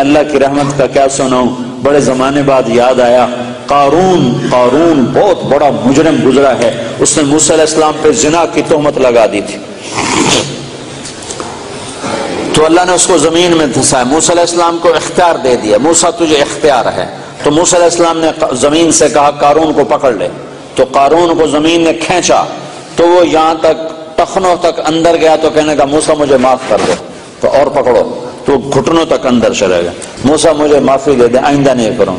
اللہ کی رحمت کا کیا سناؤں، بڑے زمانے بعد یاد آیا، قارون بہت بڑا مجرم گزرا ہے، اس نے موسیٰ علیہ السلام پہ زنا کی تہمت لگا دی تھی، تو اللہ نے اس کو زمین میں دھسایا، موسیٰ علیہ السلام کو اختیار دے دیا، موسیٰ تجھے اختیار ہے، تو موسیٰ علیہ السلام نے زمین سے کہا قارون کو پکڑ لے، تو قارون کو زمین نے کھینچا تو وہ یہاں تک ٹخنوں تک اندر گیا، تو کہنے کا موسیٰ مجھے معاف کر دے، تو اور پکڑو، تو گھٹنوں تک اندر چلا گیا، موسیٰ مجھے معافی دے دے آئندہ نہیں کروں،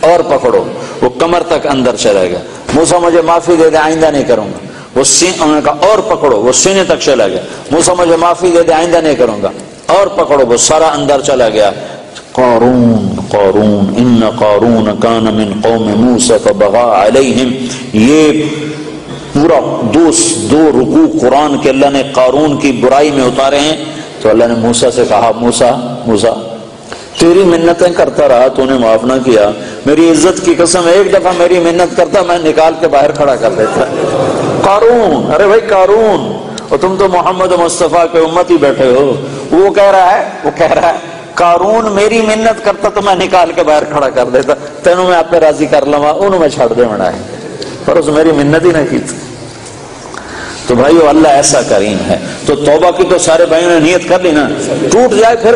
اور پکڑو، وہ کمر تک اندر چلا گیا، موسیٰ مجھے معافی دے دے آئندہ نہیں کروں گا، وہ انہوں نے کہا اور پکڑو، وہ سینے تک چلا گیا، موسیٰ مجھے معافی دے دے آئندہ نہیں کروں گا، اور پکڑو، وہ سارا اندر چلا گیا۔ قارون ان قارون کان من قوم موسیٰ فبغى علیہم، یہ پورا دو رکوع قرآن کے اللہ نے قارون کی برائی میں اتارے ہیں، تو اللہ نے موسیٰ سے کہا موسیٰ تیری منتیں کرتا رہا، تو نے معاف نہ کیا، میری عزت کی قسم ایک دفعہ میری منت کرتا میں نکال کے باہر کھڑا کر دیتا۔ قارون، ارے بھائی قارون، اور تم تو محمد مصطفیٰ کے امتی بیٹھے ہو، وہ کہہ رہا ہے قارون میری منت کرتا تو میں نکال کے باہر کھڑا کر دیتا، تینوں میں آپ پہ راضی کر لوا، انہوں میں چھڑ دے بڑا ہے، پر اس میری منت ہی نہ کی تھی۔ تو بھائیو اللہ ایسا کریم ہے، تو توبہ کی تو سارے بھائیوں نے نیت کر لی نا، ٹوٹ جائے پھر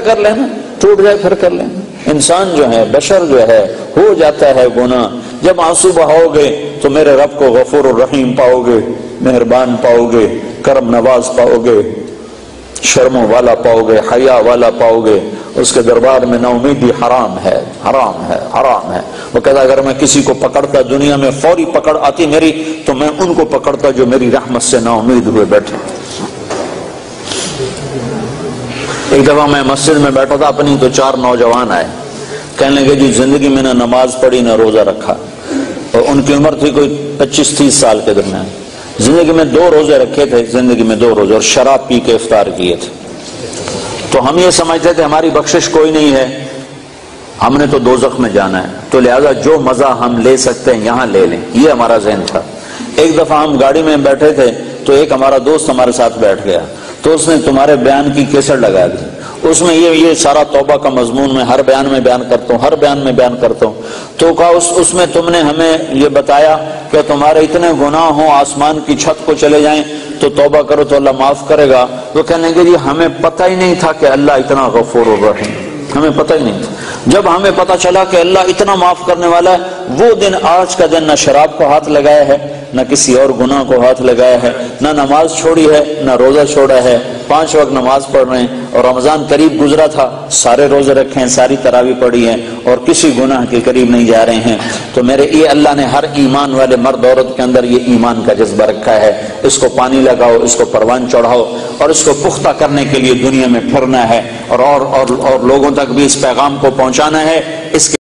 کر لینا، انسان جو ہے، بشر جو ہے، ہو جاتا ہے گناہ، جب آنسو بہاؤ گے تو میرے رب کو غفور الرحیم پاؤ گے، مہربان پاؤ گے، کرم نواز پاؤ گے، شرموں والا پاؤ گے، حیا والا پاؤ گے، اس کے دربار میں نا امیدی حرام ہے۔ وہ کہتا اگر میں کسی کو پکڑتا، دنیا میں فوری پکڑ آتی میری، تو میں ان کو پکڑتا جو میری رحمت سے نا امید ہوئے بیٹھے۔ ایک دفعہ میں مسجد میں بیٹھا تھا اپنی، تو 4 نوجوان آئے، کہنے لگے جی زندگی میں نہ نماز پڑھی نہ روزہ رکھا، اور ان کی عمر تھی کوئی 25-30 سال کے درمیان، زندگی میں 2 روزے رکھے تھے، زندگی میں 2 روزے، اور شراب پی کے افطار کیے تھے۔ تو ہم یہ سمجھتے تھے ہماری بخشش کوئی نہیں ہے، ہم نے تو دوزخ میں جانا ہے، تو لہذا جو مزہ ہم لے سکتے ہیں یہاں لے لیں، یہ ہمارا ذہن تھا۔ ایک دفعہ ہم گاڑی میں بیٹھے تھے، تو ایک ہمارا دوست ہمارے ساتھ بیٹھ گیا، تو اس نے تمہارے بیان کی کیسٹ لگا دی، اس میں یہ سارا توبہ کا مضمون میں ہر بیان میں بیان کرتا ہوں، تو کہا اس میں تم نے ہمیں یہ بتایا کہ تمہارے اتنے گناہ ہوں آسمان کی چھت کو چلے جائیں تو توبہ کرو تو اللہ معاف کرے گا۔ تو کہنے لگے جی ہمیں پتہ ہی نہیں تھا کہ اللہ اتنا غفور الرحیم، ہمیں پتہ ہی نہیں تھا۔ جب ہمیں پتہ چلا کہ اللہ اتنا معاف کرنے والا ہے، وہ دن آج کا دن نہ شراب کو ہاتھ لگایا ہے، نہ کسی اور گناہ کو ہاتھ لگایا ہے، نہ نماز چھوڑی ہے، نہ روزہ چھوڑا ہے، 5 وقت نماز پڑھ رہے ہیں، اور رمضان قریب گزرا تھا، سارے روزے رکھے ہیں، ساری تراویح پڑھی ہیں، اور کسی گناہ کے قریب نہیں جا رہے ہیں۔ تو میرے یہ اللہ نے ہر ایمان والے مرد عورت کے اندر یہ ایمان کا جذبہ رکھا ہے، اس کو پانی لگاؤ، اس کو پروان چڑھاؤ، اور اس کو پختہ کرنے کے لیے دنیا میں پھرنا ہے، اور لوگوں تک بھی اس پیغام کو پہنچانا ہے۔ اس کے